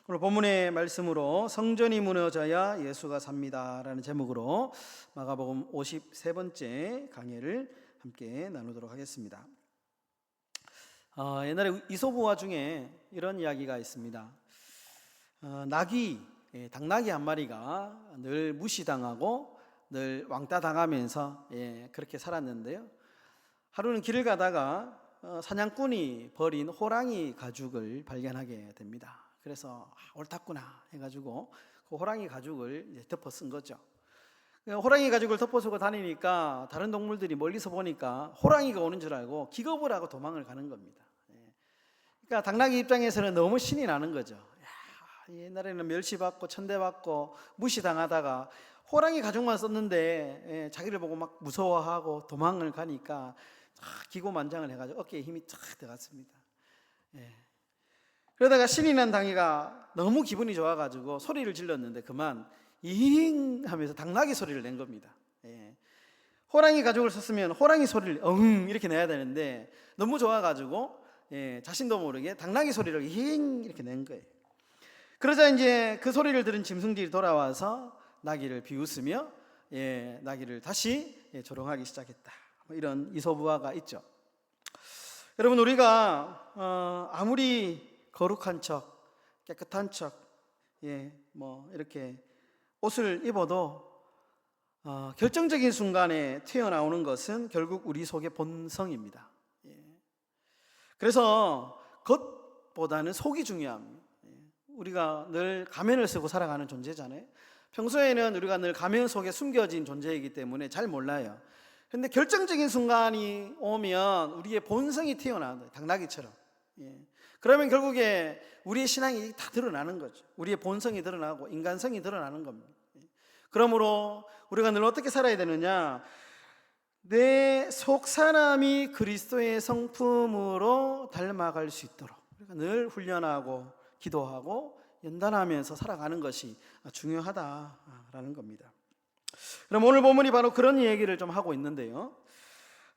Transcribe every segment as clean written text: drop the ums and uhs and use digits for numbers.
오늘 본문의 말씀으로 성전이 무너져야 예수가 삽니다라는 제목으로 마가복음 53번째 강해를 함께 나누도록 하겠습니다. 옛날에 이솝우화 중에 이런 이야기가 있습니다. 당나귀 한 마리가 늘 무시당하고 늘 왕따 당하면서 그렇게 살았는데요. 하루는 길을 가다가 사냥꾼이 버린 호랑이 가죽을 발견하게 됩니다. 그래서 옳았구나 해가지고 그 호랑이 가죽을 덮어 쓴 거죠. 호랑이 가죽을 덮어 쓰고 다니니까 다른 동물들이 멀리서 보니까 호랑이가 오는 줄 알고 기겁을 하고 도망을 가는 겁니다. 그러니까 당나귀 입장에서는 너무 신이 나는 거죠. 옛날에는 멸시받고 천대받고 무시당하다가 호랑이 가죽만 썼는데 자기를 보고 막 무서워하고 도망을 가니까 기고만장을 해가지고 어깨에 힘이 쫙 들어갔습니다. 그러다가 신이 난 당이가 너무 기분이 좋아가지고 소리를 질렀는데 그만 잉 하면서 당나귀 소리를 낸 겁니다. 호랑이 가죽을 썼으면 호랑이 소리를 응 이렇게 내야 되는데 너무 좋아가지고 자신도 모르게 당나귀 소리를 잉 이렇게 낸 거예요. 그러자 이제 그 소리를 들은 짐승들이 돌아와서 나귀를 비웃으며 나귀를 다시 조롱하기 시작했다. 이런 이솝우화가 있죠. 여러분, 우리가 아무리 거룩한 척, 깨끗한 척, 이렇게 옷을 입어도 결정적인 순간에 튀어나오는 것은 결국 우리 속의 본성입니다. 그래서 겉보다는 속이 중요합니다. 우리가 늘 가면을 쓰고 살아가는 존재잖아요. 평소에는 우리가 늘 가면 속에 숨겨진 존재이기 때문에 잘 몰라요. 그런데 결정적인 순간이 오면 우리의 본성이 튀어나온다. 당나귀처럼. 그러면 결국에 우리의 신앙이 다 드러나는 거죠. 우리의 본성이 드러나고 인간성이 드러나는 겁니다. 그러므로 우리가 늘 어떻게 살아야 되느냐? 내 속 사람이 그리스도의 성품으로 닮아갈 수 있도록 우리가 늘 훈련하고 기도하고 연단하면서 살아가는 것이 중요하다라는 겁니다. 그럼 오늘 본문이 바로 그런 얘기를 좀 하고 있는데요.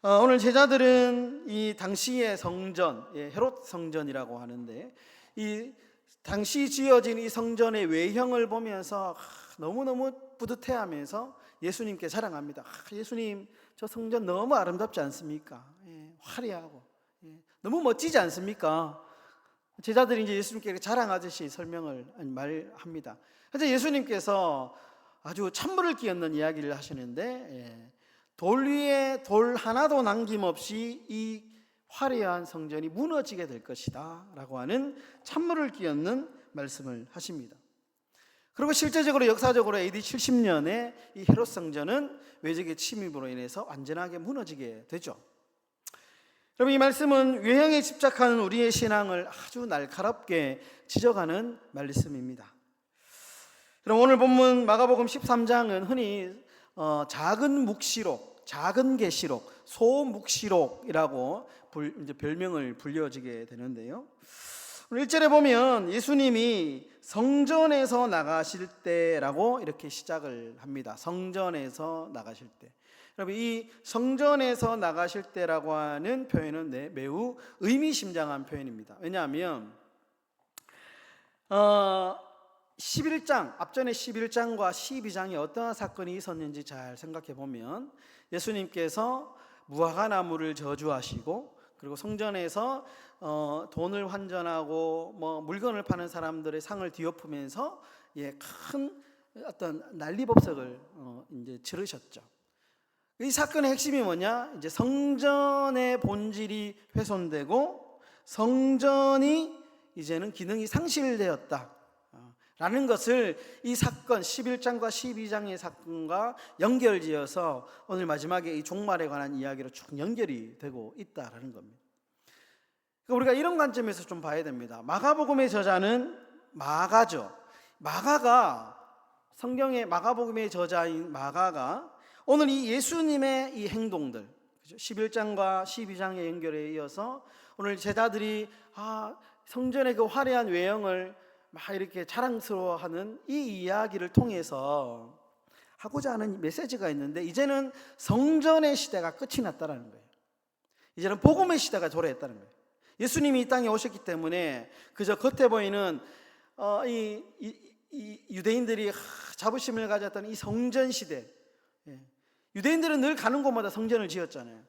오늘 제자들은 이 당시의 성전, 헤롯 성전이라고 하는데 이 당시 지어진 이 성전의 외형을 보면서 너무너무 뿌듯해하면서 예수님께 자랑합니다. 예수님, 저 성전 너무 아름답지 않습니까? 화려하고 너무 멋지지 않습니까? 제자들이 이제 예수님께 자랑하듯이 말합니다. 그래서 예수님께서 아주 찬물을 끼얹는 이야기를 하시는데 돌 위에 돌 하나도 남김없이 이 화려한 성전이 무너지게 될 것이다 라고 하는 찬물을 끼얹는 말씀을 하십니다. 그리고 실제적으로 역사적으로 AD 70년에 이 헤롯 성전은 외적의 침입으로 인해서 완전하게 무너지게 되죠. 여러분, 이 말씀은 외형에 집착하는 우리의 신앙을 아주 날카롭게 지적하는 말씀입니다. 그럼 오늘 본문 마가복음 13장은 흔히 작은 묵시록, 작은 계시록, 소묵시록이라고 이제 별명을 불려지게 되는데요. 오늘 1절에 보면 예수님이 성전에서 나가실 때라고 이렇게 시작을 합니다. 성전에서 나가실 때. 여러분, 이 성전에서 나가실 때라고 하는 표현은 매우 의미심장한 표현입니다. 왜냐하면 11장, 앞전에 11장과 12장에 어떠한 사건이 있었는지 잘 생각해 보면 예수님께서 무화과나무를 저주하시고 그리고 성전에서 돈을 환전하고 물건을 파는 사람들의 상을 뒤엎으면서 큰 어떤 난리법석을 이제 치르셨죠. 이 사건의 핵심이 뭐냐? 이제 성전의 본질이 훼손되고 성전이 이제는 기능이 상실되었다 라는 것을 이 사건 11장과 12장의 사건과 연결지어서 오늘 마지막에 이 종말에 관한 이야기로 쭉 연결이 되고 있다라는 겁니다. 그러니까 우리가 이런 관점에서 좀 봐야 됩니다. 마가복음의 저자는 마가죠. 마가가 성경의 마가복음의 저자인 마가가 오늘 이 예수님의 이 행동들 11장과 12장의 연결에 이어서 오늘 제자들이 성전의 그 화려한 외형을 막 이렇게 자랑스러워하는 이 이야기를 통해서 하고자 하는 메시지가 있는데, 이제는 성전의 시대가 끝이 났다는 거예요. 이제는 복음의 시대가 도래했다는 거예요. 예수님이 이 땅에 오셨기 때문에 그저 겉에 보이는 이 유대인들이 자부심을 가졌던 이 성전 시대, 유대인들은 늘 가는 곳마다 성전을 지었잖아요.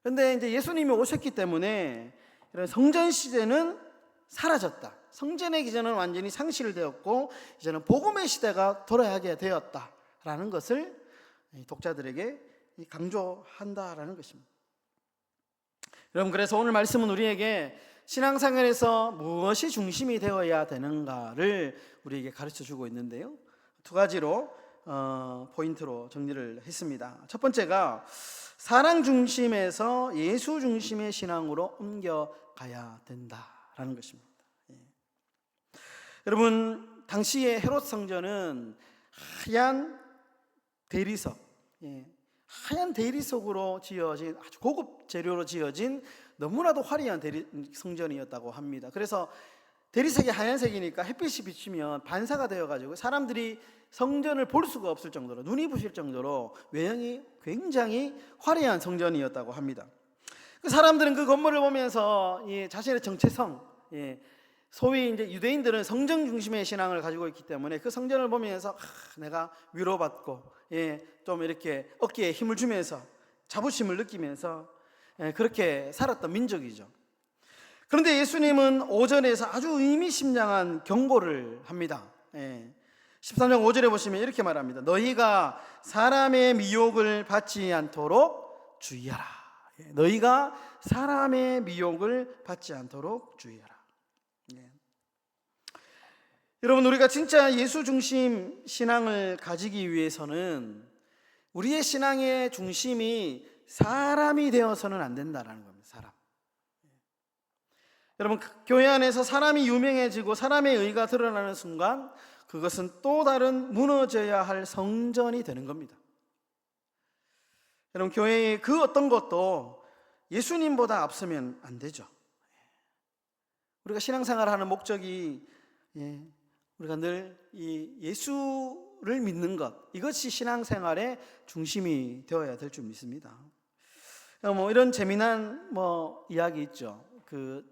그런데 이제 예수님이 오셨기 때문에 이런 성전 시대는 사라졌다. 성전의 기전은 완전히 상실되었고 이제는 복음의 시대가 돌아가게 되었다라는 것을 독자들에게 강조한다라는 것입니다. 여러분, 그래서 오늘 말씀은 우리에게 신앙생활에서 무엇이 중심이 되어야 되는가를 우리에게 가르쳐주고 있는데요, 두 가지로 포인트로 정리를 했습니다. 첫 번째가 사랑 중심에서 예수 중심의 신앙으로 옮겨가야 된다라는 것입니다. 여러분, 당시의 헤롯 성전은 하얀 대리석, 하얀 대리석으로 지어진 아주 고급 재료로 지어진 너무나도 화려한 성전이었다고 합니다. 그래서 대리석이 하얀색이니까 햇빛이 비치면 반사가 되어가지고 사람들이 성전을 볼 수가 없을 정도로, 눈이 부실 정도로 외형이 굉장히 화려한 성전이었다고 합니다. 그 사람들은 그 건물을 보면서 자신의 정체성, 소위 이제 유대인들은 성전 중심의 신앙을 가지고 있기 때문에 그 성전을 보면서 내가 위로받고, 좀 이렇게 어깨에 힘을 주면서 자부심을 느끼면서 그렇게 살았던 민족이죠. 그런데 예수님은 오전에서 아주 의미심장한 경고를 합니다. 13장 5절에 보시면 이렇게 말합니다. 너희가 사람의 미혹을 받지 않도록 주의하라. 너희가 사람의 미혹을 받지 않도록 주의하라. 여러분, 우리가 진짜 예수 중심 신앙을 가지기 위해서는 우리의 신앙의 중심이 사람이 되어서는 안 된다라는 겁니다. 사람. 여러분, 교회 안에서 사람이 유명해지고 사람의 의가 드러나는 순간 그것은 또 다른 무너져야 할 성전이 되는 겁니다. 여러분, 교회의 그 어떤 것도 예수님보다 앞서면 안 되죠. 우리가 신앙생활하는 목적이 우리가 늘 이 예수를 믿는 것, 이것이 신앙생활의 중심이 되어야 될 줄 믿습니다. 이런 재미난 이야기 있죠. 그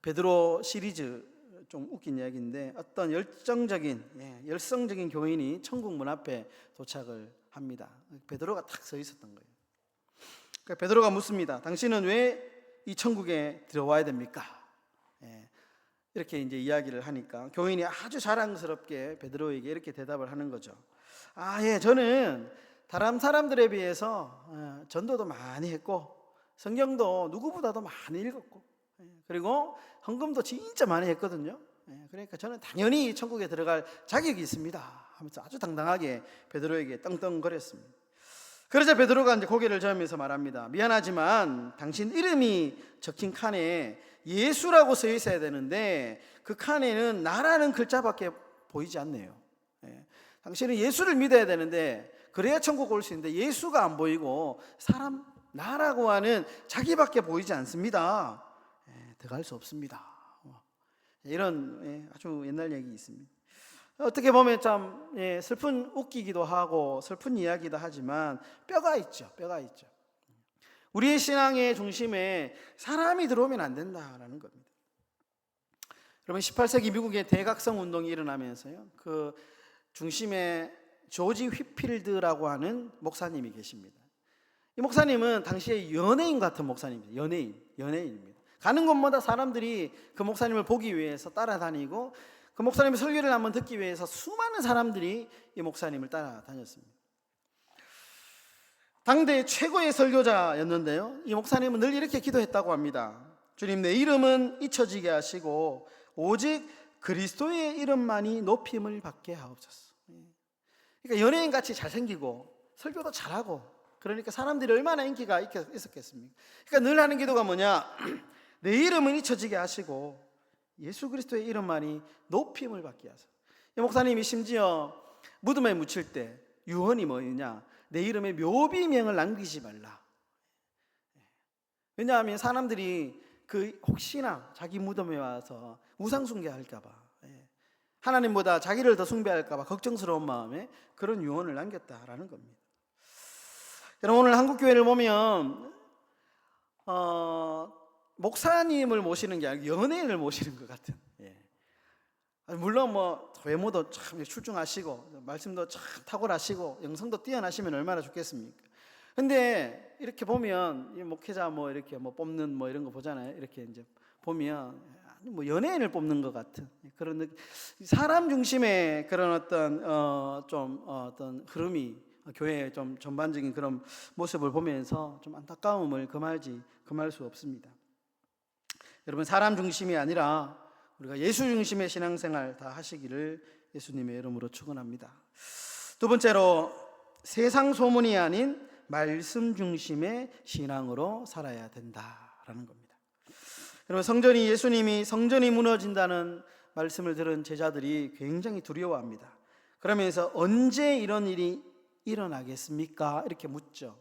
베드로 시리즈 좀 웃긴 이야기인데, 어떤 열성적인 교인이 천국 문 앞에 도착을 합니다. 베드로가 딱 서 있었던 거예요. 그러니까 베드로가 묻습니다. 당신은 왜 이 천국에 들어와야 됩니까? 이렇게 이제 이야기를 하니까 교인이 아주 자랑스럽게 베드로에게 이렇게 대답을 하는 거죠. 저는 다른 사람들에 비해서 전도도 많이 했고 성경도 누구보다도 많이 읽었고 그리고 헌금도 진짜 많이 했거든요. 그러니까 저는 당연히 천국에 들어갈 자격이 있습니다 하면서 아주 당당하게 베드로에게 떵떵거렸습니다. 그러자 베드로가 이제 고개를 저으면서 말합니다. 미안하지만 당신 이름이 적힌 칸에 예수라고 써 있어야 되는데 그 칸에는 나라는 글자밖에 보이지 않네요. 당신은 예수를 믿어야 되는데 그래야 천국 올 수 있는데 예수가 안 보이고 사람 나라고 하는 자기밖에 보이지 않습니다. 들어갈 수 없습니다. 이런 아주 옛날 얘기 있습니다. 어떻게 보면 참 슬픈, 웃기기도 하고 슬픈 이야기도 하지만 뼈가 있죠. 우리의 신앙의 중심에 사람이 들어오면 안 된다라는 겁니다. 여러분, 18세기 미국의 대각성 운동이 일어나면서요, 그 중심에 조지 휘필드라고 하는 목사님이 계십니다. 이 목사님은 당시에 연예인 같은 목사님입니다. 연예인입니다. 가는 곳마다 사람들이 그 목사님을 보기 위해서 따라다니고 그 목사님의 설교를 한번 듣기 위해서 수많은 사람들이 이 목사님을 따라다녔습니다. 당대 최고의 설교자였는데요, 이 목사님은 늘 이렇게 기도했다고 합니다. 주님, 내 이름은 잊혀지게 하시고 오직 그리스도의 이름만이 높임을 받게 하옵소서. 그러니까 연예인같이 잘생기고 설교도 잘하고 그러니까 사람들이 얼마나 인기가 있었겠습니까? 그러니까 늘 하는 기도가 뭐냐? 내 이름은 잊혀지게 하시고 예수 그리스도의 이름만이 높임을 받게 하소서. 이 목사님이 심지어 무덤에 묻힐 때 유언이 뭐냐? 내 이름에 묘비명을 남기지 말라. 왜냐하면 사람들이 혹시나 자기 무덤에 와서 우상 숭배할까봐, 하나님보다 자기를 더 숭배할까봐 걱정스러운 마음에 그런 유언을 남겼다라는 겁니다. 여러분, 오늘 한국교회를 보면 목사님을 모시는 게 아니고 연예인을 모시는 것 같은, 물론 뭐 외모도 참 출중하시고 말씀도 참 탁월하시고 영성도 뛰어나시면 얼마나 좋겠습니까? 근데 이렇게 보면 이 목회자 뭐 이렇게 뭐 뽑는 뭐 이런 거 보잖아요. 이렇게 이제 보면 뭐 연예인을 뽑는 것 같은 그런 사람 중심의 그런 어떤 어떤 흐름이 교회의 좀 전반적인 그런 모습을 보면서 좀 안타까움을 금할 수 없습니다. 여러분, 사람 중심이 아니라 우리가 예수 중심의 신앙생활 다 하시기를 예수님의 이름으로 축원합니다. 두 번째로, 세상 소문이 아닌 말씀 중심의 신앙으로 살아야 된다라는 겁니다. 여러분, 예수님이 성전이 무너진다는 말씀을 들은 제자들이 굉장히 두려워합니다. 그러면서 언제 이런 일이 일어나겠습니까? 이렇게 묻죠.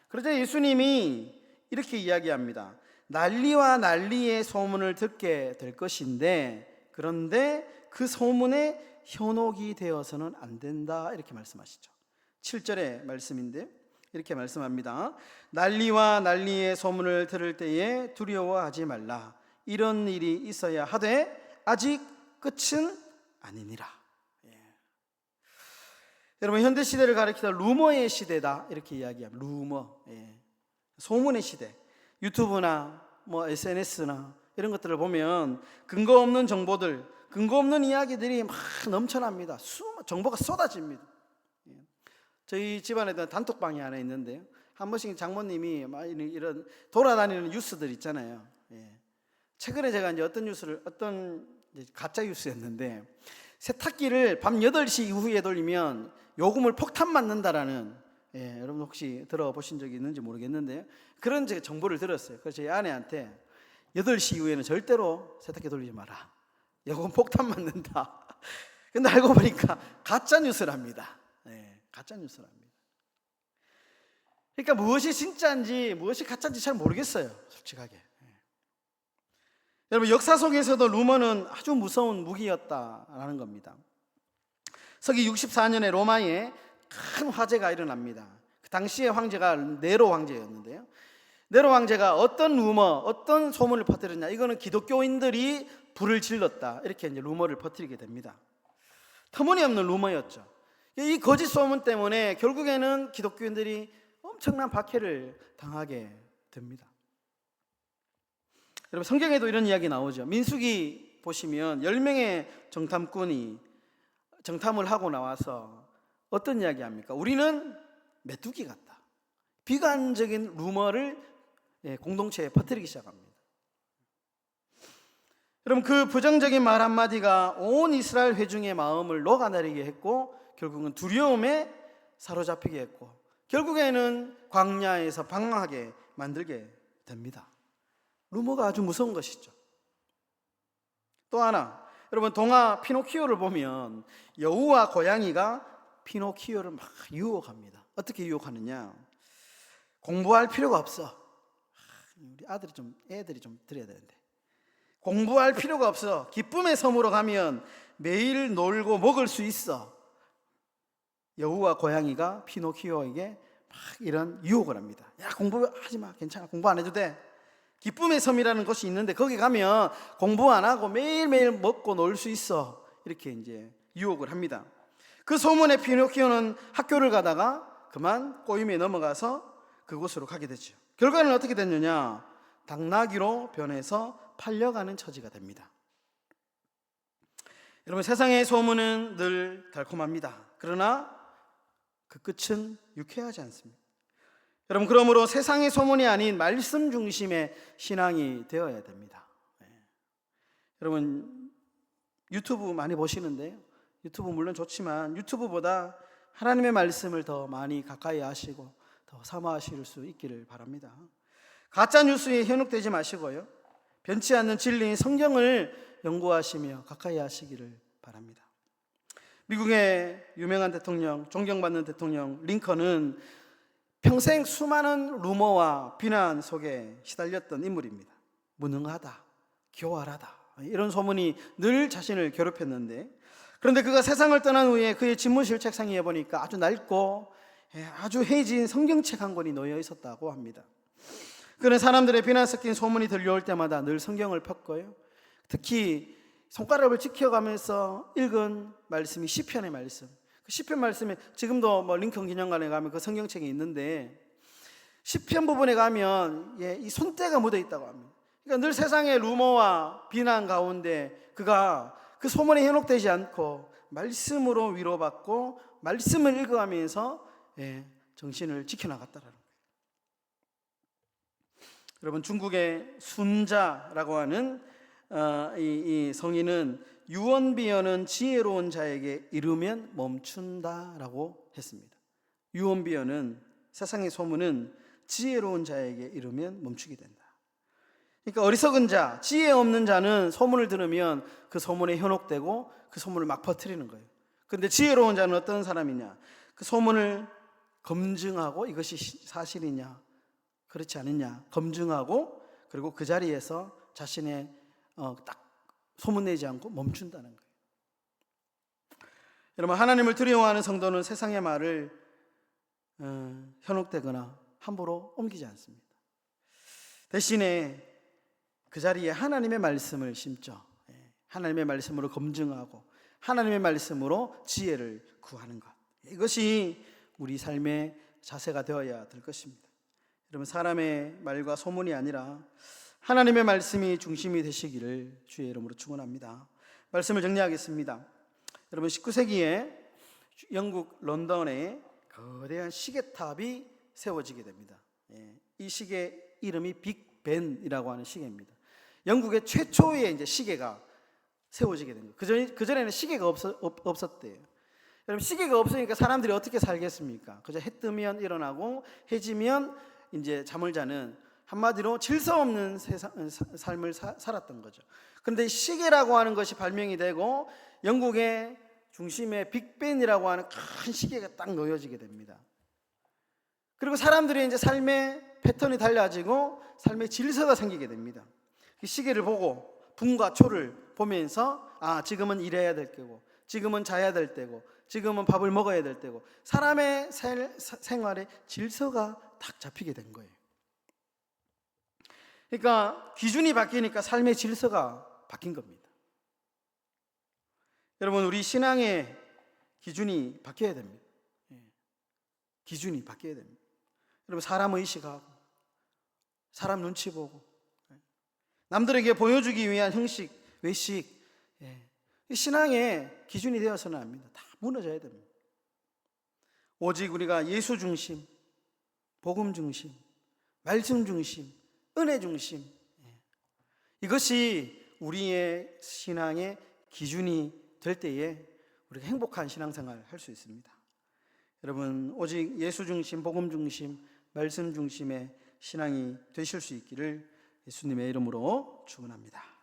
그러자 예수님이 이렇게 이야기합니다. 난리와 난리의 소문을 듣게 될 것인데, 그런데 그 소문에 현혹이 되어서는 안 된다, 이렇게 말씀하시죠. 7절의 말씀인데 이렇게 말씀합니다. 난리와 난리의 소문을 들을 때에 두려워하지 말라. 이런 일이 있어야 하되 아직 끝은 아니니라. 여러분, 현대 시대를 가리키다 루머의 시대다, 이렇게 이야기합니다. 루머, 소문의 시대. 유튜브나 뭐 SNS나 이런 것들을 보면 근거 없는 정보들, 근거 없는 이야기들이 막 넘쳐납니다. 정보가 쏟아집니다. 저희 집안에도 단톡방이 하나 있는데요, 한 번씩 장모님이 막 이런 돌아다니는 뉴스들 있잖아요. 최근에 제가 이제 어떤 가짜 뉴스였는데, 세탁기를 밤 8시 이후에 돌리면 요금을 폭탄 맞는다라는, 여러분 혹시 들어보신 적이 있는지 모르겠는데요, 그런 제가 정보를 들었어요. 그래서 제 아내한테 8시 이후에는 절대로 세탁기 돌리지 마라, 요금 폭탄 맞는다. 근데 알고 보니까 가짜 뉴스랍니다. 가짜 뉴스랍니다. 그러니까 무엇이 진짜인지 무엇이 가짜인지 잘 모르겠어요, 솔직하게. 여러분, 역사 속에서도 루머는 아주 무서운 무기였다라는 겁니다. 서기 64년에 로마에 큰 화재가 일어납니다. 그 당시의 황제가 네로 황제였는데요, 네로 황제가 어떤 루머, 어떤 소문을 퍼뜨렸냐, 이거는 기독교인들이 불을 질렀다, 이렇게 이제 루머를 퍼뜨리게 됩니다. 터무니없는 루머였죠. 이 거짓 소문 때문에 결국에는 기독교인들이 엄청난 박해를 당하게 됩니다. 여러분, 성경에도 이런 이야기 나오죠. 민수기 보시면 10명의 정탐꾼이 정탐을 하고 나와서 어떤 이야기 합니까? 우리는 메뚜기 같다. 비관적인 루머를 공동체에 퍼뜨리기 시작합니다. 여러분, 그 부정적인 말 한마디가 온 이스라엘 회중의 마음을 녹아내리게 했고, 결국은 두려움에 사로잡히게 했고, 결국에는 광야에서 방황하게 만들게 됩니다. 루머가 아주 무서운 것이죠. 또 하나, 여러분, 동화 피노키오를 보면 여우와 고양이가 피노키오를 막 유혹합니다. 어떻게 유혹하느냐? 공부할 필요가 없어. 우리 애들이 좀 들어야 되는데. 공부할 필요가 없어. 기쁨의 섬으로 가면 매일 놀고 먹을 수 있어. 여우와 고양이가 피노키오에게 막 이런 유혹을 합니다. 야, 공부하지 마. 괜찮아. 공부 안 해도 돼. 기쁨의 섬이라는 곳이 있는데 거기 가면 공부 안 하고 매일매일 먹고 놀 수 있어. 이렇게 이제 유혹을 합니다. 그 소문에 피노키오는 학교를 가다가 그만 꼬임에 넘어가서 그곳으로 가게 되죠. 결과는 어떻게 됐느냐? 당나귀로 변해서 팔려가는 처지가 됩니다. 여러분, 세상의 소문은 늘 달콤합니다. 그러나 그 끝은 유쾌하지 않습니다. 여러분, 그러므로 세상의 소문이 아닌 말씀 중심의 신앙이 되어야 됩니다. 여러분, 유튜브 많이 보시는데요, 유튜브 물론 좋지만 유튜브보다 하나님의 말씀을 더 많이 가까이 하시고 더 사모하실 수 있기를 바랍니다. 가짜 뉴스에 현혹되지 마시고요, 변치 않는 진리인 성경을 연구하시며 가까이 하시기를 바랍니다. 미국의 유명한 대통령, 존경받는 대통령 링컨은 평생 수많은 루머와 비난 속에 시달렸던 인물입니다. 무능하다, 교활하다, 이런 소문이 늘 자신을 괴롭혔는데, 그런데 그가 세상을 떠난 후에 그의 집무실 책상 위에 보니까 아주 낡고 아주 해진 성경책 한 권이 놓여 있었다고 합니다. 그는 사람들의 비난 섞인 소문이 들려올 때마다 늘 성경을 폈고요, 특히 손가락을 지켜가면서 읽은 말씀이 시편의 말씀. 그 시편 말씀에 지금도 뭐 링컨 기념관에 가면 그 성경책이 있는데 시편 부분에 가면 이 손때가 묻어 있다고 합니다. 그러니까 늘 세상의 루머와 비난 가운데 그가 그 소문에 현혹되지 않고 말씀으로 위로받고 말씀을 읽어가면서 정신을 지켜나갔다라는 거예요. 여러분, 중국의 순자라고 하는 이 성인은 유언비어는 지혜로운 자에게 이르면 멈춘다라고 했습니다. 유언비어는, 세상의 소문은 지혜로운 자에게 이르면 멈추게 된다. 그러니까 어리석은 자, 지혜 없는 자는 소문을 들으면 그 소문에 현혹되고 그 소문을 막 퍼뜨리는 거예요. 그런데 지혜로운 자는 어떤 사람이냐? 그 소문을 검증하고 이것이 사실이냐 그렇지 않느냐 검증하고, 그리고 그 자리에서 자신의 딱 소문내지 않고 멈춘다는 거예요. 여러분, 하나님을 두려워하는 성도는 세상의 말을 현혹되거나 함부로 옮기지 않습니다. 대신에 그 자리에 하나님의 말씀을 심죠. 하나님의 말씀으로 검증하고 하나님의 말씀으로 지혜를 구하는 것, 이것이 우리 삶의 자세가 되어야 될 것입니다. 여러분, 사람의 말과 소문이 아니라 하나님의 말씀이 중심이 되시기를 주의 이름으로 축원합니다. 말씀을 정리하겠습니다. 여러분, 19세기에 영국 런던에 거대한 시계탑이 세워지게 됩니다. 이 시계 이름이 빅벤이라고 하는 시계입니다. 영국의 최초의 이제 시계가 세워지게 된 거예요. 그 전에는 시계가 없었대요. 여러분, 시계가 없으니까 사람들이 어떻게 살겠습니까? 그저 해 뜨면 일어나고 해 지면 이제 잠을 자는, 한마디로 질서 없는 삶을 살았던 거죠. 그런데 시계라고 하는 것이 발명이 되고 영국의 중심에 빅벤이라고 하는 큰 시계가 딱 놓여지게 됩니다. 그리고 사람들이 이제 삶의 패턴이 달라지고 삶의 질서가 생기게 됩니다. 그 시계를 보고 분과 초를 보면서 지금은 일해야 될 때고, 지금은 자야 될 때고, 지금은 밥을 먹어야 될 때고, 사람의 생활의 질서가 딱 잡히게 된 거예요. 그러니까 기준이 바뀌니까 삶의 질서가 바뀐 겁니다. 여러분, 우리 신앙의 기준이 바뀌어야 됩니다. 기준이 바뀌어야 됩니다. 여러분, 사람 의식하고 사람 눈치 보고 남들에게 보여주기 위한 형식, 외식, 신앙의 기준이 되어서는 안 됩니다. 다 무너져야 됩니다. 오직 우리가 예수 중심, 복음 중심, 말씀 중심, 은혜 중심, 이것이 우리의 신앙의 기준이 될 때에 우리가 행복한 신앙생활을 할 수 있습니다. 여러분, 오직 예수 중심, 복음 중심, 말씀 중심의 신앙이 되실 수 있기를 예수님의 이름으로 축원합니다.